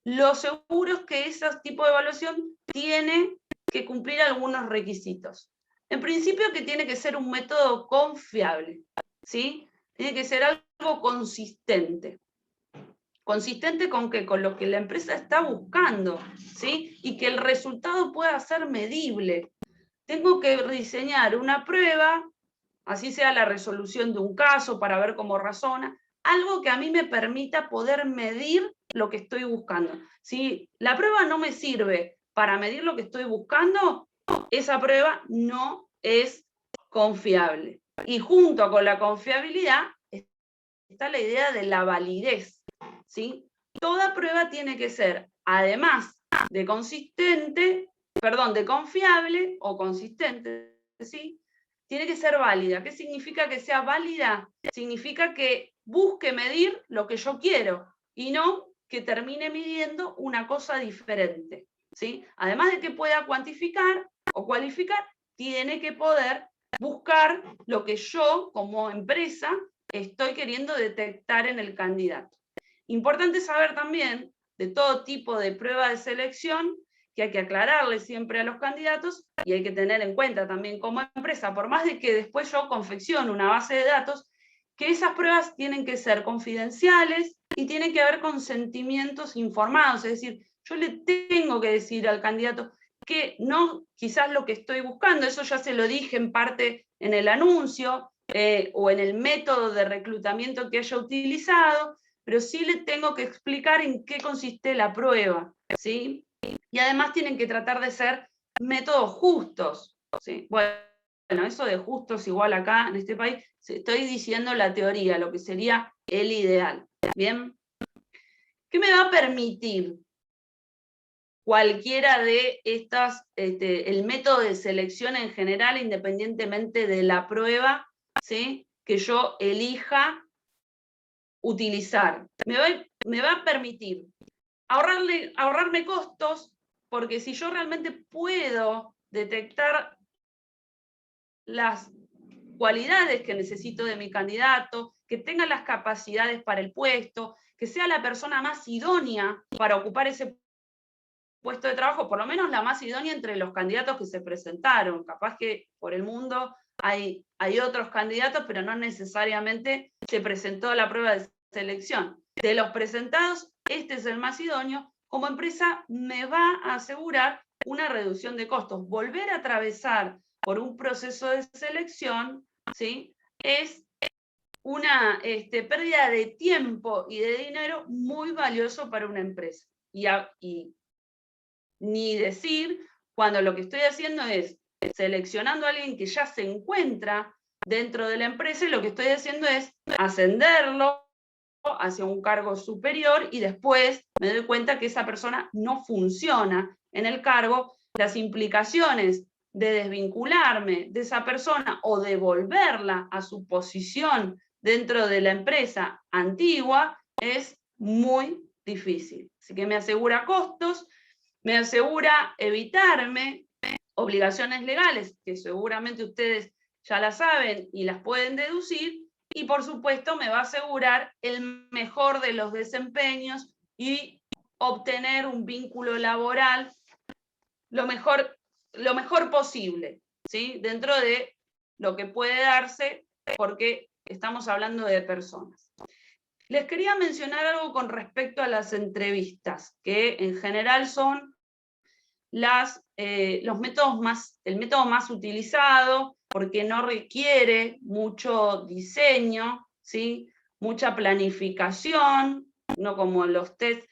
lo seguro es que ese tipo de evaluación tiene que cumplir algunos requisitos. En principio, que tiene que ser un método confiable, ¿sí? Tiene que ser algo consistente. ¿Consistente con qué? Con lo que la empresa está buscando, ¿sí? Y que el resultado pueda ser medible. Tengo que diseñar una prueba, así sea la resolución de un caso para ver cómo razona, algo que a mí me permita poder medir lo que estoy buscando. Si la prueba no me sirve para medir lo que estoy buscando, esa prueba no es confiable. Y junto con la confiabilidad está la idea de la validez, ¿sí? Toda prueba tiene que ser, además de de confiable o consistente, ¿sí? Tiene que ser válida. ¿Qué significa que sea válida? Significa que busque medir lo que yo quiero y no que termine midiendo una cosa diferente, ¿sí? Además de que pueda cuantificar o cualificar, tiene que poder buscar lo que yo, como empresa, estoy queriendo detectar en el candidato. Importante saber también de todo tipo de prueba de selección que hay que aclararle siempre a los candidatos y hay que tener en cuenta también como empresa, por más de que después yo confeccione una base de datos, que esas pruebas tienen que ser confidenciales y tienen que haber consentimientos informados, es decir, yo le tengo que decir al candidato que no quizás lo que estoy buscando, eso ya se lo dije en parte en el anuncio, o en el método de reclutamiento que haya utilizado, pero sí le tengo que explicar en qué consiste la prueba, ¿sí? Y además tienen que tratar de ser métodos justos, ¿sí? Bueno, eso de justos igual acá en este país, estoy diciendo la teoría, lo que sería el ideal, ¿bien? ¿Qué me va a permitir cualquiera de estas, el método de selección en general, independientemente de la prueba, ¿sí?, que yo elija utilizar? Me va a permitir ahorrarme costos, porque si yo realmente puedo detectar las cualidades que necesito de mi candidato, que tenga las capacidades para el puesto, que sea la persona más idónea para ocupar ese puesto de trabajo, por lo menos la más idónea entre los candidatos que se presentaron. Capaz que por el mundo hay otros candidatos, pero no necesariamente se presentó la prueba de selección. De los presentados, este es el más idóneo. Como empresa me va a asegurar una reducción de costos. Volver a atravesar por un proceso de selección, ¿sí?, es una pérdida de tiempo y de dinero muy valioso para una empresa. Y ni decir cuando lo que estoy haciendo es seleccionando a alguien que ya se encuentra dentro de la empresa y lo que estoy haciendo es ascenderlo hacia un cargo superior y después me doy cuenta que esa persona no funciona en el cargo. Las implicaciones de desvincularme de esa persona o devolverla a su posición dentro de la empresa antigua es muy difícil. Así que me asegura costos, me asegura evitarme obligaciones legales, que seguramente ustedes ya las saben y las pueden deducir, y por supuesto me va a asegurar el mejor de los desempeños y obtener un vínculo laboral lo mejor posible, ¿sí?, dentro de lo que puede darse, porque estamos hablando de personas. Les quería mencionar algo con respecto a las entrevistas, que en general son el método más utilizado, porque no requiere mucho diseño, ¿sí? mucha planificación, no como los test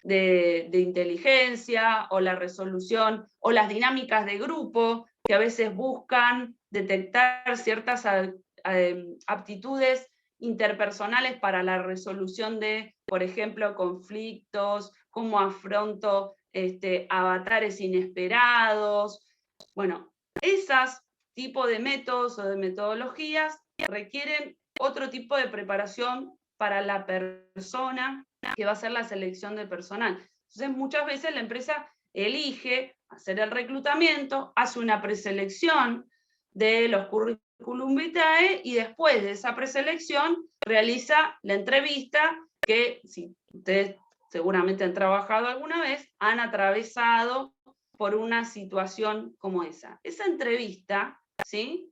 de inteligencia o la resolución o las dinámicas de grupo que a veces buscan detectar ciertas aptitudes interpersonales para la resolución de, por ejemplo, conflictos, cómo afronto avatares inesperados. Bueno, esos tipos de métodos o de metodologías requieren otro tipo de preparación para la persona que va a hacer la selección de personal. Entonces, muchas veces la empresa elige hacer el reclutamiento, hace una preselección de los currículum vitae y después de esa preselección realiza la entrevista que, si ustedes seguramente han trabajado alguna vez, han atravesado por una situación como esa. Esa entrevista, ¿sí?,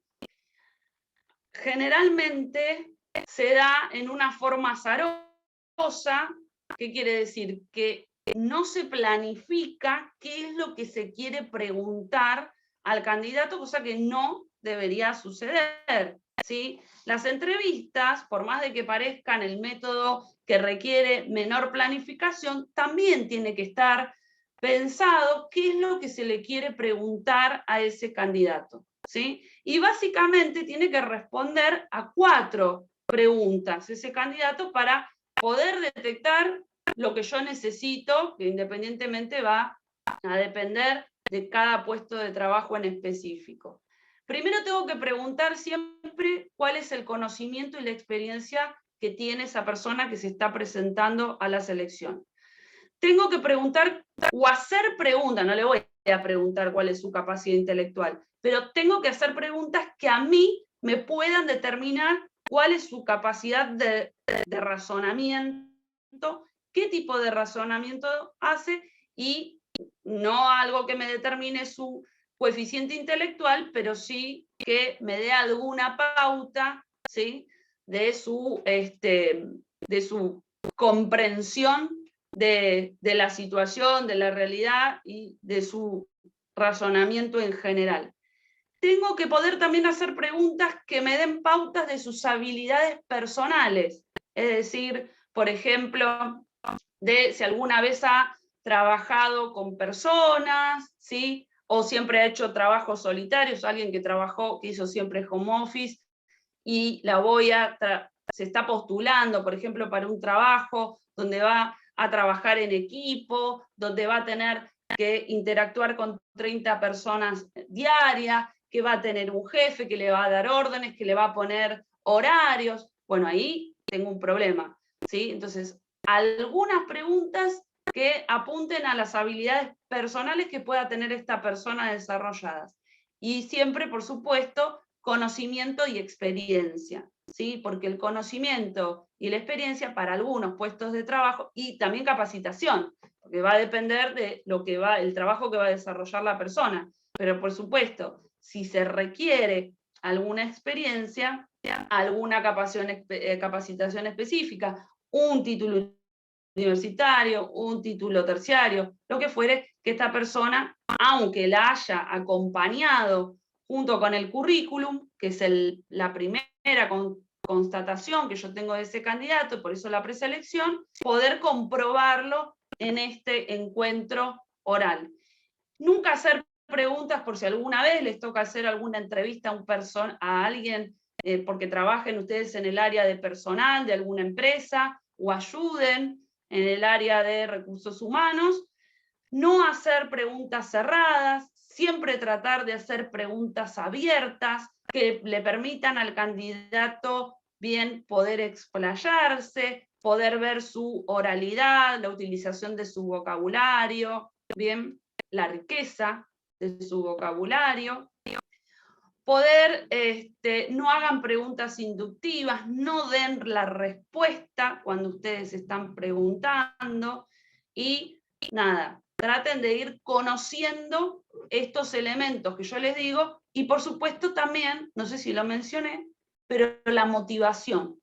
generalmente se da en una forma azarosa. ¿Qué quiere decir? Que no se planifica qué es lo que se quiere preguntar al candidato, cosa que no debería suceder, ¿sí? Las entrevistas, por más de que parezcan el método que requiere menor planificación, también tiene que estar pensado qué es lo que se le quiere preguntar a ese candidato, ¿sí? Y básicamente tiene que responder a 4 preguntas ese candidato para poder detectar lo que yo necesito, que independientemente va a depender de cada puesto de trabajo en específico. Primero tengo que preguntar siempre cuál es el conocimiento y la experiencia que tiene esa persona que se está presentando a la selección. Tengo que preguntar o hacer preguntas, no le voy a preguntar cuál es su capacidad intelectual, pero tengo que hacer preguntas que a mí me puedan determinar cuál es su capacidad de razonamiento, qué tipo de razonamiento hace, y no algo que me determine su coeficiente intelectual, pero sí que me dé alguna pauta, ¿sí?, de su comprensión de la situación, de la realidad y de su razonamiento en general. Tengo que poder también hacer preguntas que me den pautas de sus habilidades personales, es decir, por ejemplo, de si alguna vez ha trabajado con personas, ¿sí?, o siempre ha hecho trabajos solitarios, alguien que hizo siempre home office y se está postulando, por ejemplo, para un trabajo donde va a trabajar en equipo, donde va a tener que interactuar con 30 personas diarias, que va a tener un jefe que le va a dar órdenes, que le va a poner horarios. Bueno, ahí tengo un problema, ¿sí? Entonces, algunas preguntas que apunten a las habilidades personales que pueda tener esta persona desarrolladas. Y siempre, por supuesto, conocimiento y experiencia, ¿sí? Porque el conocimiento y la experiencia para algunos puestos de trabajo, y también capacitación, porque va a depender de el trabajo que va a desarrollar la persona. Pero por supuesto, si se requiere alguna experiencia, alguna capacitación específica, un título universitario, un título terciario, lo que fuere, que esta persona, aunque la haya acompañado junto con el currículum, que es la primera constatación que yo tengo de ese candidato, por eso la preselección, poder comprobarlo en este encuentro oral. Nunca hacer preguntas por si alguna vez les toca hacer alguna entrevista a alguien porque trabajen ustedes en el área de personal de alguna empresa o ayuden en el área de recursos humanos. No hacer preguntas cerradas, siempre tratar de hacer preguntas abiertas que le permitan al candidato bien poder explayarse, poder ver su oralidad, la utilización de su vocabulario, bien, la riqueza de su vocabulario. Poder, no hagan preguntas inductivas, no den la respuesta cuando ustedes están preguntando, y nada, traten de ir conociendo estos elementos que yo les digo, y por supuesto también, no sé si lo mencioné, pero la motivación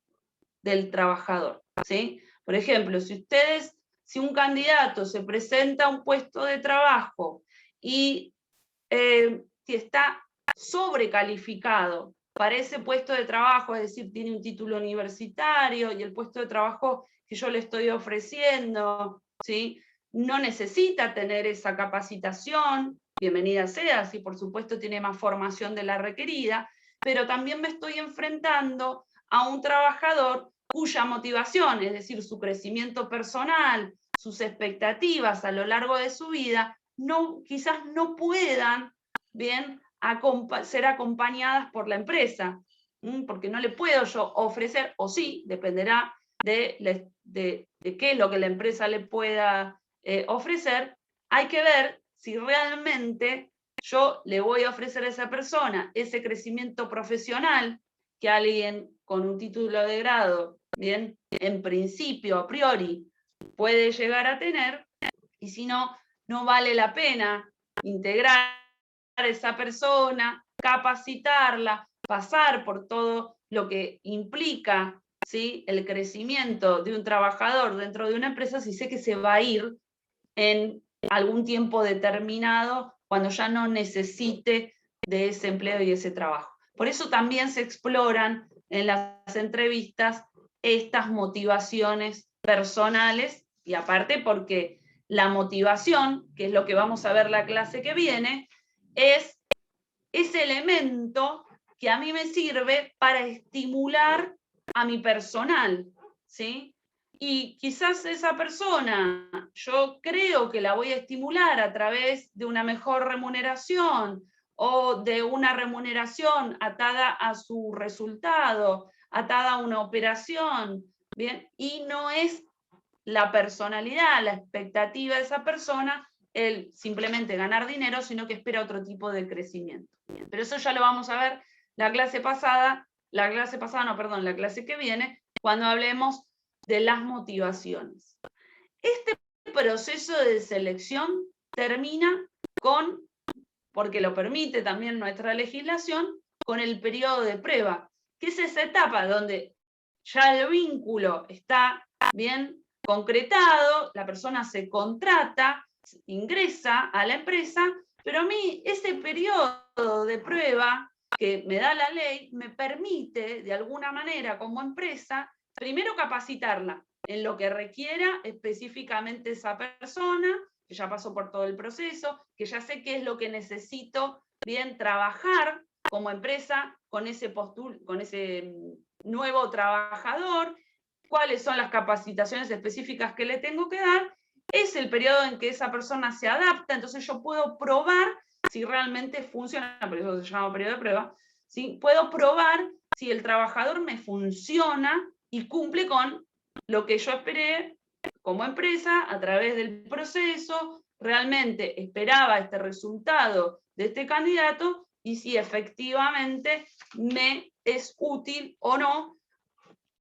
del trabajador, ¿sí? Por ejemplo, si un candidato se presenta a un puesto de trabajo y si está sobrecalificado para ese puesto de trabajo, es decir, tiene un título universitario y el puesto de trabajo que yo le estoy ofreciendo, ¿sí?, no necesita tener esa capacitación, bienvenida sea, si por supuesto tiene más formación de la requerida, pero también me estoy enfrentando a un trabajador cuya motivación, es decir, su crecimiento personal, sus expectativas a lo largo de su vida, quizás no puedan, bien, ser acompañadas por la empresa, porque no le puedo yo ofrecer, o sí, dependerá de qué es lo que la empresa le pueda ofrecer. Hay que ver si realmente yo le voy a ofrecer a esa persona ese crecimiento profesional que alguien con un título de grado, bien, en principio, a priori, puede llegar a tener, y si no, no vale la pena integrar a esa persona, capacitarla, pasar por todo lo que implica, ¿sí?, el crecimiento de un trabajador dentro de una empresa, si sé que se va a ir en algún tiempo determinado cuando ya no necesite de ese empleo y ese trabajo. Por eso también se exploran en las entrevistas estas motivaciones personales, y aparte porque la motivación, que es lo que vamos a ver la clase que viene, es ese elemento que a mí me sirve para estimular a mi personal, ¿sí? Y quizás esa persona, yo creo que la voy a estimular a través de una mejor remuneración o de una remuneración atada a su resultado, atada a una operación, ¿bien? Y no es la personalidad, la expectativa de esa persona, el simplemente ganar dinero, sino que espera otro tipo de crecimiento. Pero eso ya lo vamos a ver la clase que viene, cuando hablemos de las motivaciones. Este proceso de selección termina con, porque lo permite también nuestra legislación, con el periodo de prueba, que es esa etapa donde ya el vínculo está bien concretado, la persona se contrata, ingresa a la empresa, pero a mí ese periodo de prueba que me da la ley me permite, de alguna manera, como empresa, primero capacitarla en lo que requiera específicamente esa persona, que ya pasó por todo el proceso, que ya sé qué es lo que necesito bien trabajar como empresa con ese nuevo trabajador, cuáles son las capacitaciones específicas que le tengo que dar. Es el periodo en que esa persona se adapta, entonces yo puedo probar si realmente funciona, por eso se llama periodo de prueba, ¿sí? Puedo probar si el trabajador me funciona y cumple con lo que yo esperé como empresa a través del proceso, realmente esperaba este resultado de este candidato y si efectivamente me es útil o no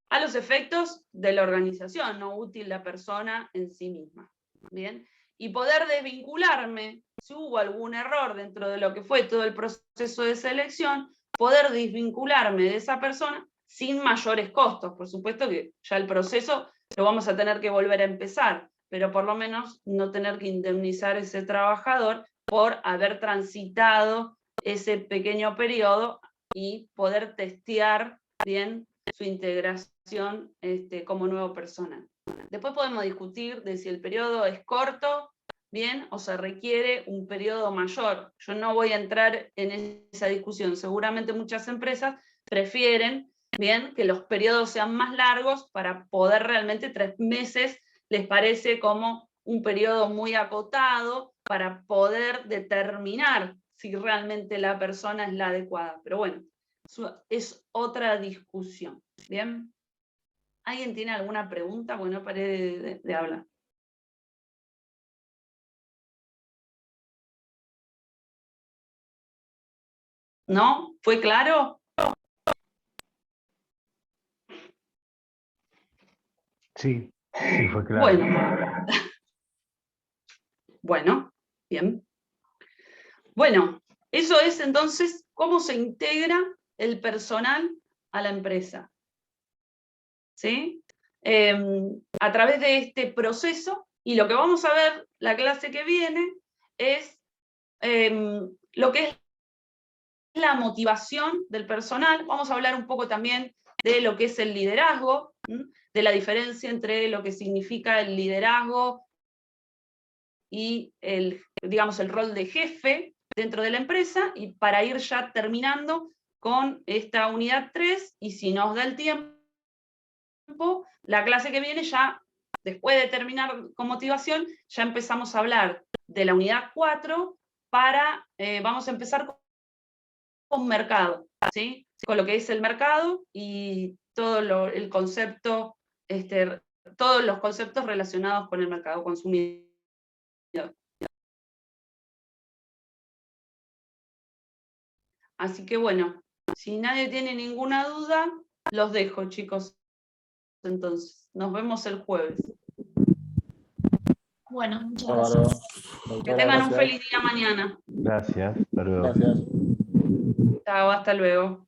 a los efectos de la organización, no útil la persona en sí misma. ¿Bien? Y poder desvincularme, si hubo algún error dentro de lo que fue todo el proceso de selección, poder desvincularme de esa persona sin mayores costos. Por supuesto que ya el proceso lo vamos a tener que volver a empezar, pero por lo menos no tener que indemnizar a ese trabajador por haber transitado ese pequeño periodo y poder testear bien su integración como nuevo personal. Después podemos discutir de si el periodo es corto, bien, o se requiere un periodo mayor. Yo no voy a entrar en esa discusión. Seguramente muchas empresas prefieren, bien, que los periodos sean más largos para poder realmente 3 meses les parece como un periodo muy acotado para poder determinar si realmente la persona es la adecuada. Pero bueno, es otra discusión. ¿Bien? ¿Alguien tiene alguna pregunta? Bueno, no paré de hablar. ¿No? ¿Fue claro? Sí, sí, fue claro. Bueno. Bueno, bien. Bueno, eso es entonces cómo se integra el personal a la empresa. ¿Sí? A través de este proceso, y lo que vamos a ver la clase que viene es lo que es la motivación del personal. Vamos a hablar un poco también de lo que es el liderazgo, de la diferencia entre lo que significa el liderazgo y digamos, el rol de jefe dentro de la empresa, y para ir ya terminando con esta unidad 3, y si nos da el tiempo, la clase que viene ya, después de terminar con motivación, ya empezamos a hablar de la unidad 4, vamos a empezar con mercado, ¿sí? Con lo que es el mercado y todo el concepto, todos los conceptos relacionados con el mercado consumidor. Así que bueno, si nadie tiene ninguna duda, los dejo, chicos. Entonces, nos vemos el jueves. Bueno, muchas Bárbaro. gracias. Que Doctora, tengan un gracias. feliz día mañana. Gracias. Hasta luego. Gracias. Chao, hasta luego.